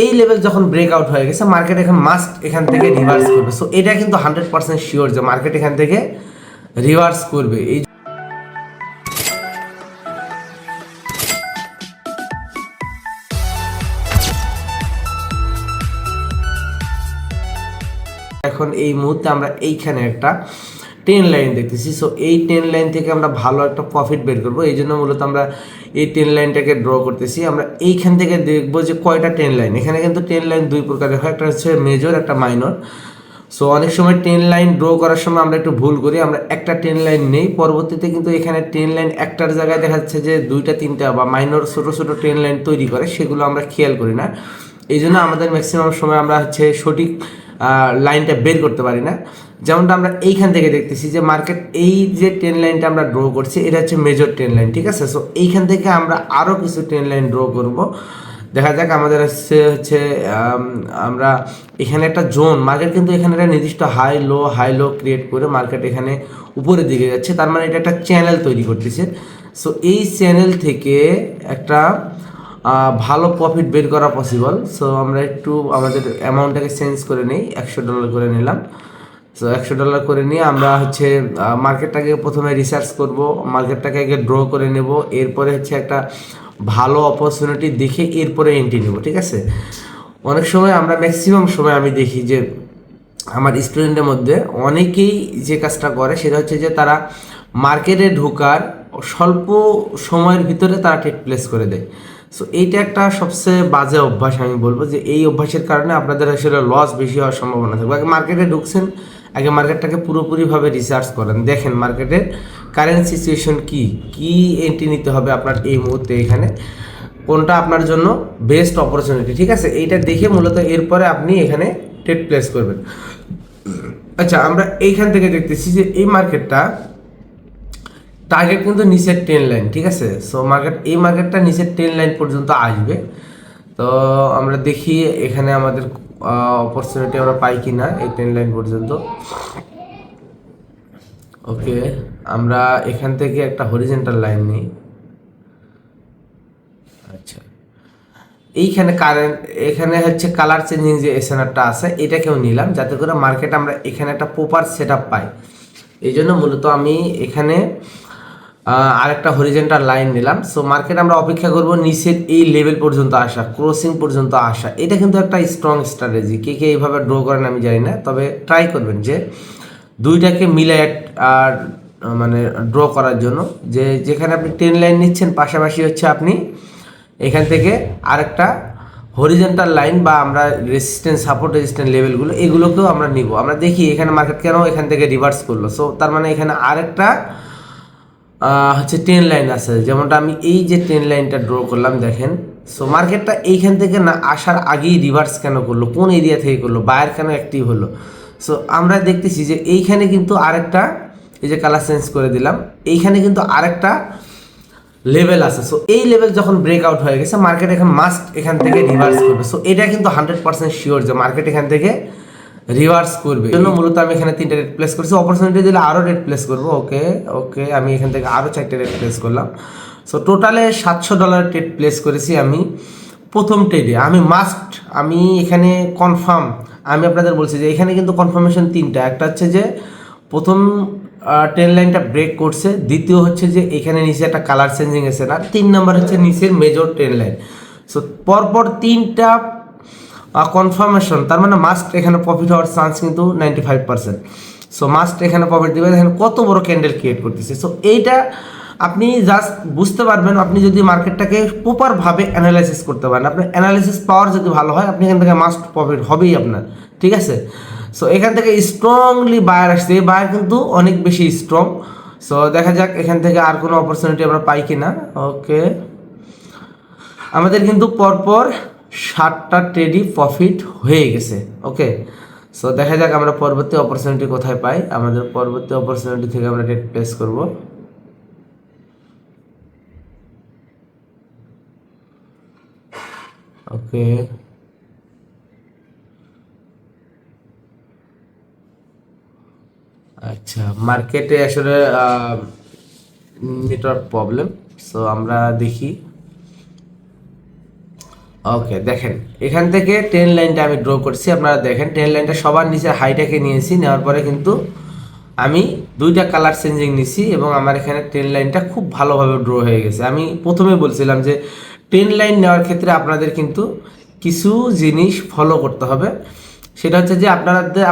এই লেভেল যখন ব্রেকআউট হয়ে গেছে, মার্কেট এখন মাস্ট এখান থেকে রিভার্স করবে। সো এটা কিন্তু 100% শিওর যে মার্কেট এখান থেকে রিভার্স করবে। এই এখন এই মুহূর্তে আমরা এইখানে একটা ট্রেন লাইন দেখতেছি। সো এই ট্রেন লাইন থেকে আমরা ভালো একটা প্রফিট বের করবো। এই জন্য মূলত আমরা এই ট্রেন লাইনটাকে ড্র করতেছি। আমরা এইখান থেকে দেখবো যে কয়টা ট্রেন লাইন। এখানে কিন্তু ট্রেন লাইন দুই প্রকারের হয়, একটা হচ্ছে মেজর, একটা মাইনর। সো অনেক সময় ট্রেন লাইন ড্র করার সময় আমরা একটু ভুল করি, আমরা একটা ট্রেন লাইন নেই, পরবর্তীতে কিন্তু এখানে ট্রেন লাইন একটার জায়গায় দেখা যাচ্ছে যে দুইটা তিনটা বা মাইনর ছোটো ছোটো ট্রেন লাইন তৈরি করে, সেগুলো আমরা খেয়াল করি না। এই জন্য আমাদের ম্যাক্সিমাম সময় আমরা হচ্ছে সঠিক লাইনটা বের করতে পারি না। যেমনটা আমরা এইখান থেকে দেখতেছি যে মার্কেট এই যে ট্রেন লাইনটা আমরা ড্র করছি, এটা হচ্ছে মেজর ট্রেন লাইন, ঠিক আছে। সো এইখান থেকে আমরা আরও কিছু ট্রেন লাইন ড্র করব। দেখা যাক আমাদের হচ্ছে আমরা এখানে একটা জোন, মার্কেট কিন্তু এখানে একটা নির্দিষ্ট হাই লো ক্রিয়েট করে মার্কেট এখানে উপরের দিকে যাচ্ছে, তার মানে এটা একটা চ্যানেল তৈরি করতেছে। সো এই চ্যানেল থেকে একটা ভালো প্রফিট বের করা পসিবল। সো আমরা একটু আমাদের অ্যামাউন্টটাকে চেঞ্জ করে নিই, $100 করে নিলাম। সো $100 করে নিয়ে আমরা হচ্ছে মার্কেটটাকে প্রথমে রিসার্চ করব, মার্কেটটাকে আগে ড্র করে নেব, এরপরে হচ্ছে একটা ভালো অপরচুনিটি দেখে এরপরে এন্ট্রি নেব, ঠিক আছে। অনেক সময় আমরা ম্যাক্সিমাম সময় আমি দেখি যে আমার স্টুডেন্টের মধ্যে অনেকেই যে কাজটা করে সেটা হচ্ছে যে তারা মার্কেটে ঢোকার স্বল্প সময়ের ভিতরে তারা ট্রেড প্লেস করে দেয়। সো এইটা একটা সবচেয়ে বাজে অভ্যাস, আমি বলবো যে এই অভ্যাসের কারণে আপনাদের আসলে লস বেশি হওয়ার সম্ভাবনা থাকবে। আগে মার্কেটে ঢুকছেন, আগে মার্কেটটাকে পুরোপুরিভাবে রিসার্চ করেন, দেখেন মার্কেটের কারেন্ট সিচুয়েশন কি এন্ট্রি নিতে হবে আপনার এই মুহূর্তে, এখানে কোনটা আপনার জন্য বেস্ট অপরচুনিটি, ঠিক আছে। এইটা দেখে মূলত এরপরে আপনি এখানে ট্রেড প্লেস করবেন। আচ্ছা, আমরা এইখান থেকে দেখতেছি যে এই মার্কেটটা টার্গেট কিন্তু নিচের ট্রেন লাইন, ঠিক আছে। সো এই মার্কেটটা নিচের ট্রেন লাইন পর্যন্ত আসবে। তো আমরা দেখি এখানে আমাদের অপরচুনিটি আমরা পাই কি না এই ট্রেন লাইন পর্যন্ত। ওকে, আমরা এখান থেকে একটা হরিজেন্টাল লাইন নিই। আচ্ছা, এইখানে এখানে হচ্ছে কালার চেঞ্জিং যে এসএনআরটা আছে এটাকেও নিলাম, যাতে করে মার্কেট আমরা এখানে একটা প্রপার সেট আপ পাই। এই জন্য মূলত আমি এখানে আরেকটা হরিজেন্টাল লাইন নিলাম। সো মার্কেট আমরা অপেক্ষা করব নিচের এই লেভেল পর্যন্ত আসা, ক্রসিং পর্যন্ত আসা। এটা কিন্তু একটা স্ট্রং স্ট্র্যাটেজি। কে এইভাবে ড্র করেন আমি জানি না, তবে ট্রাই করবেন যে দুইটাকে মিলে আর মানে ড্র করার জন্য, যে যেখানে আপনি ট্রেন লাইন নিচ্ছেন পাশাপাশি হচ্ছে আপনি এখান থেকে আরেকটা হরিজেন্টাল লাইন বা আমরা সাপোর্ট রেজিস্ট্যান্ট লেভেলগুলো এগুলোকেও আমরা নিব। আমরা দেখি এখানে মার্কেট কেন এখান থেকে রিভার্স করলো। সো তার মানে এখানে আরেকটা হচ্ছে ট্রেন লাইন আছে, যেমনটা আমি এই যে ট্রেন লাইনটা ড্র করলাম দেখেন। সো মার্কেটটা এইখান থেকে না আসার আগেই রিভার্স কেন করলো, কোন এরিয়া থেকে করলো, বায়ার কেন অ্যাক্টিভ হলো। সো আমরা দেখতেছি যে এইখানে কিন্তু আরেকটা, এই যে কালার চেঞ্জ করে দিলাম, এইখানে কিন্তু আরেকটা লেভেল আছে। সো এই লেভেল যখন ব্রেকআউট হয়ে গেছে, মার্কেট এখন মাস্ট এখান থেকে রিভার্স করবে। সো এটা কিন্তু 100% শিওর যে মার্কেট এখান থেকে রিভার্স করবে। জন্য মূলত আমি এখানে 3টা রেট প্লেস করেছি, অপরচুনিটি দিলে আরও রেট প্লেস করবো। ওকে, আমি এখান থেকে আরও 4টে রেট প্লেস করলাম। সো টোটালে $700 ট্রেড প্লেস করেছি আমি প্রথম ট্রেডে। আমি এখানে কনফার্ম, আমি আপনাদের বলছি যে এখানে কিন্তু কনফার্মেশন 3টা। একটা হচ্ছে যে প্রথম ট্রেন লাইনটা ব্রেক করছে, দ্বিতীয় হচ্ছে যে এখানে নিচে একটা কালার চেঞ্জিং এসে না, 3 নাম্বার হচ্ছে নিচের মেজর ট্রেন লাইন। সো পরপর 3টা কনফার্মেশন, তার মানে মাস্ট এখানে প্রফিট হওয়ার চান্স কিন্তু 95%। সো মাস্ট এখানে প্রফিট দেবে। দেখেন কত বড় ক্যান্ডেল ক্রিয়েট করতেছে। সো এইটা আপনি জাস্ট বুঝতে পারবেন আপনি যদি মার্কেটটাকে প্রপারভাবে অ্যানালাইসিস করতে পারেন। আপনার অ্যানালাইসিস পাওয়ার যদি ভালো হয়, আপনি এখান থেকে মাস্ট প্রফিট হবেই আপনার, ঠিক আছে। সো এখান থেকে স্ট্রংলি বায়ার আসছে, এই বায়ার কিন্তু অনেক বেশি স্ট্রং। সো দেখা যাক এখান থেকে আর কোনো অপরচুনিটি আমরা পাই কি না। ওকে, আমাদের কিন্তু পরপর 7টা ট্রেডই প্রফিট হয়ে গেছে। ওকে, সো দেখা যাক আমরা পরবর্তী অপরচুনিটি কোথায় পাই। আমাদের পরবর্তী অপরচুনিটি থেকে আমরা ট্রেড প্লেস করব। ওকে, আচ্ছা, মার্কেটে আসলে নেটওয়ার্ক প্রবলেম। সো আমরা দেখি ওকে, দেখেন এখান থেকে ট্রেন লাইনটা আমি ড্র করছি, আপনারা দেখেন ট্রেন লাইনটা সবার নিচে হাইটাকে নিয়েছি, নেওয়ার পরে কিন্তু আমি দুইটা কালার চেঞ্জিং নিছি এবং আমার এখানে ট্রেন লাইনটা খুব ভালোভাবে ড্র হয়ে গেছে। আমি প্রথমে বলছিলাম যে ট্রেন লাইন নেওয়ার ক্ষেত্রে আপনাদের কিন্তু কিছু জিনিস ফলো করতে হবে। সেটা হচ্ছে যে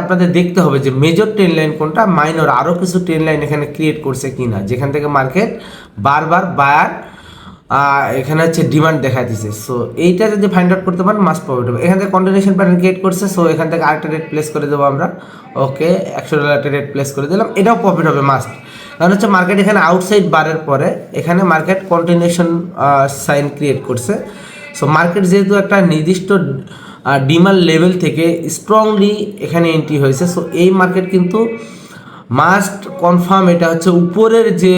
আপনাদের দেখতে হবে যে মেজর ট্রেন লাইন কোনটা, মাইনর আরও কিছু ট্রেন লাইন এখানে ক্রিয়েট করছে কিনা, যেখান থেকে মার্কেট বারবার বায়ার এখানে হচ্ছে ডিমান্ড দেখা দিচ্ছে। সো এইটা যদি ফাইন্ড আউট করতে পারেন মাস্ট প্রফিট হবে। এখান থেকে কন্টিনিউশন প্যাটার্ন ক্রিয়েট করছে, সো এখান থেকে আরেকটা রেট প্লেস করে দেবো আমরা। ওকে, $100 একটা রেট প্লেস করে দিলাম, এটাও প্রফিট হবে মাস্ট। কারণ হচ্ছে মার্কেট এখানে আউটসাইড বারের পরে এখানে মার্কেট কন্টিনিউশন সাইন ক্রিয়েট করছে। সো মার্কেট যেহেতু একটা নির্দিষ্ট ডিমান্ড লেভেল থেকে স্ট্রংলি এখানে এন্ট্রি হয়েছে, সো এই মার্কেট কিন্তু মাস্ট কনফার্ম এটা হচ্ছে উপরের যে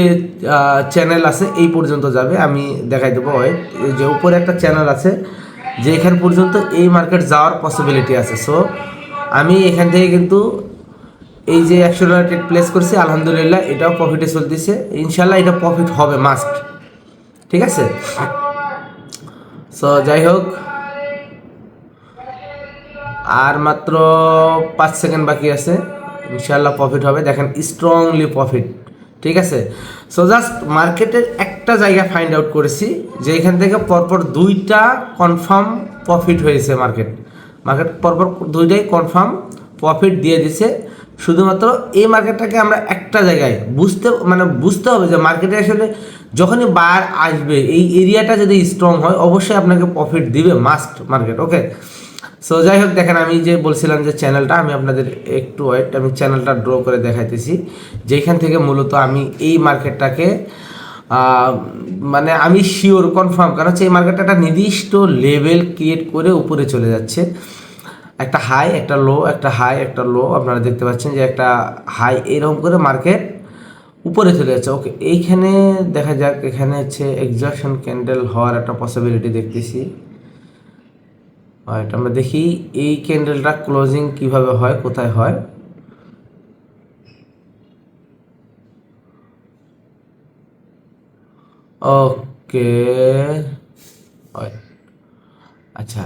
চ্যানেল আছে এই পর্যন্ত যাবে। আমি দেখাই দেবো, ওয়েট, যে উপরে একটা চ্যানেল আছে যে এখান পর্যন্ত এই মার্কেট যাওয়ার পসিবিলিটি আছে। সো আমি এখান থেকে কিন্তু এই যে $100 ট্রেড প্লেস করছি, আলহামদুলিল্লাহ এটাও প্রফিটে চলতেছে, ইনশাল্লাহ এটা প্রফিট হবে মাস্ট, ঠিক আছে। সো যাই হোক, আর মাত্র 5 সেকেন্ড বাকি আছে, ইনশাল্লাহ প্রফিট হবে। দেখেন স্ট্রংলি প্রফিট, ঠিক আছে। সো জাস্ট মার্কেটের একটা জায়গা ফাইন্ড আউট করেছি যে এখান থেকে পরপর দুইটা কনফার্ম প্রফিট হয়েছে, মার্কেট পরপর দুইটাই কনফার্ম প্রফিট দিয়ে দিছে। শুধুমাত্র এই মার্কেটটাকে আমরা একটা জায়গায় বুঝতে হবে যে মার্কেটে আসলে যখনই বায়ার আসবে এই এরিয়াটা যদি স্ট্রং হয় অবশ্যই আপনাকে প্রফিট দিবে মাস্ট মার্কেট। ওকে, সো যাই হোক, দেখেন আমি যে বলছিলাম যে চ্যানেলটা, আমি আপনাদের একটু ওয়েট, আমি চ্যানেলটা ড্র করে দেখাইতেছি যেখান থেকে মূলত আমি এই মার্কেটটাকে আমি শিওর কনফার্ম, কারণ হচ্ছে এই মার্কেটটা একটা নির্দিষ্ট লেভেল ক্রিয়েট করে উপরে চলে যাচ্ছে। একটা হাই, একটা লো, একটা হাই, একটা লো, আপনারা দেখতে পাচ্ছেন যে একটা হাই এরকম করে মার্কেট উপরে চলে যাচ্ছে। ওকে, এইখানে দেখা যাক, এখানে হচ্ছে এক্সজশন ক্যান্ডেল হওয়ার একটা পসিবিলিটি দেখতেছি। রাইট, আমরা দেখি এই ক্যান্ডেলটা ক্লোজিং কিভাবে হয়, কোথায় হয়। ওকে, আচ্ছা,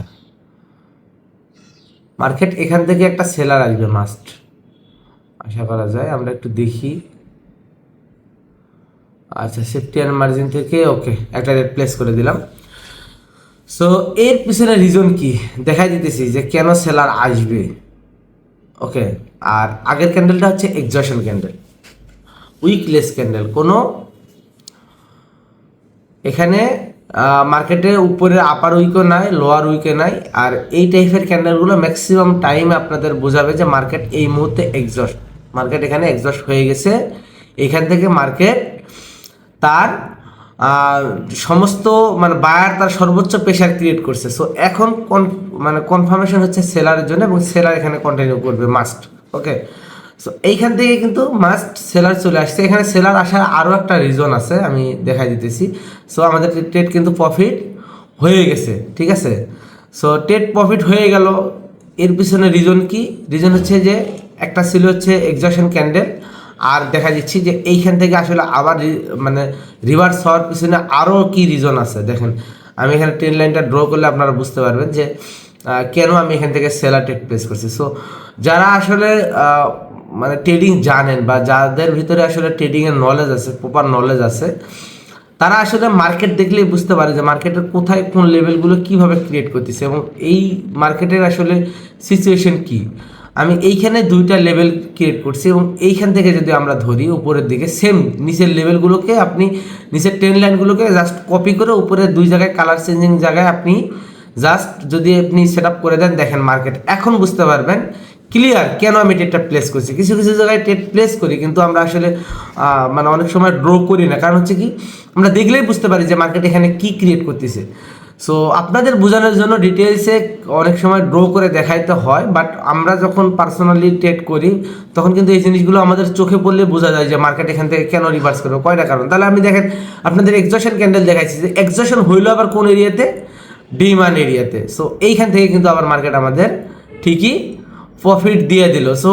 মার্কেট এখান থেকে একটা সেলার আসবে মাস্ট, আশা করা যায়। আমরা একটু দেখি। আচ্ছা, সেফটি অ্যান্ড মার্জিন থেকে ওকে একটা রেট প্লেস করে দিলাম। সো এর পিছনে রিজন কি দেখাই দিতেছি যে কেন সেলার আসবে। ওকে, আর আগের ক্যান্ডেলটা হচ্ছে এক্সজশন ক্যান্ডেল, উইকলেস ক্যান্ডেল, কোনো এখানে মার্কেটে উপরে আপার উইকও নাই, লোয়ার উইকে নাই। আর এই টাইপের ক্যান্ডেলগুলো ম্যাক্সিমাম টাইম আপনাদের বোঝাবে যে মার্কেট এই মুহূর্তে মার্কেট এখানে এক্সজস্ট হয়ে গেছে। এখান থেকে মার্কেট তার সমস্ত বায়ার তার সর্বোচ্চ প্রেশার ক্রিয়েট করছে। সো এখন কনফার্মেশন হচ্ছে সেলারের জন্য, এবং সেলার এখানে কন্টিনিউ করবে মাস্ট। ওকে, সো এইখান থেকে কিন্তু মাস্ট সেলার চলে আসছে। এখানে সেলার আসার আরও একটা রিজন আছে, আমি দেখাই দিতেছি। সো আমাদের ট্রেড কিন্তু প্রফিট হয়ে গেছে, ঠিক আছে। সো ট্রেড প্রফিট হয়ে গেল, এর পিছনে রিজন কি? রিজন হচ্ছে যে একটা ছিল হচ্ছে এক্সজশন ক্যান্ডেল, আর দেখা যাচ্ছে যে এইখান থেকে আসলে আবার রিভার্স হওয়ার পিছনে আরও কি রিজন আছে। দেখেন আমি এখানে ট্রেন লাইনটা ড্র করলে আপনারা বুঝতে পারবেন যে কেন আমি এখান থেকে সেলার ট্রেড প্লেস করছি। সো যারা আসলে ট্রেডিং জানেন বা যাদের ভিতরে আসলে ট্রেডিংয়ের নলেজ আছে, প্রপার নলেজ আছে, তারা আসলে মার্কেট দেখলেই বুঝতে পারে যে মার্কেটের কোথায় কোন লেভেলগুলো কিভাবে ক্রিয়েট করতেছে এবং এই মার্কেটের আসলে সিচুয়েশন কি। আমি এইখানে দুইটা লেভেল ক্রিয়েট করছি এবং এইখান থেকে যদি আমরা ধরি উপরের দিকে সেম নিচের লেভেলগুলোকে আপনি নিচের ট্রেন লাইনগুলোকে জাস্ট কপি করে উপরে দুই জায়গায় কালার চেঞ্জিং জায়গায় আপনি জাস্ট যদি আপনি সেট আপ করে দেন, দেখেন মার্কেট এখন বুঝতে পারবেন ক্লিয়ার কেন আমি ট্রেডটা প্লেস করছি। কিছু কিছু জায়গায় ট্রেড প্লেস করি কিন্তু আমরা আসলে অনেক সময় ড্র করি না, কারণ হচ্ছে কি আমরা দেখলেই বুঝতে পারি যে মার্কেট এখানে কি ক্রিয়েট করতেছে। সো আপনাদের বোঝানোর জন্য ডিটেলসে অনেক সময় ড্র করে দেখাইতে হয়, বাট আমরা যখন পার্সোনালি ট্রেড করি তখন কিন্তু এই জিনিসগুলো আমাদের চোখে পড়লে বোঝা যায় যে মার্কেট এখান থেকে কেন রিভার্স করবে, কয়টা কারণ। তাহলে আমি দেখেন আপনাদের এক্সজশন ক্যান্ডেল দেখাইছি যে এক্সজশন হইলো আবার কোন এরিয়াতে, ডিমান্ড এরিয়াতে। সো এইখান থেকে কিন্তু আবার মার্কেট আমাদের ঠিকই প্রফিট দিয়ে দিল। সো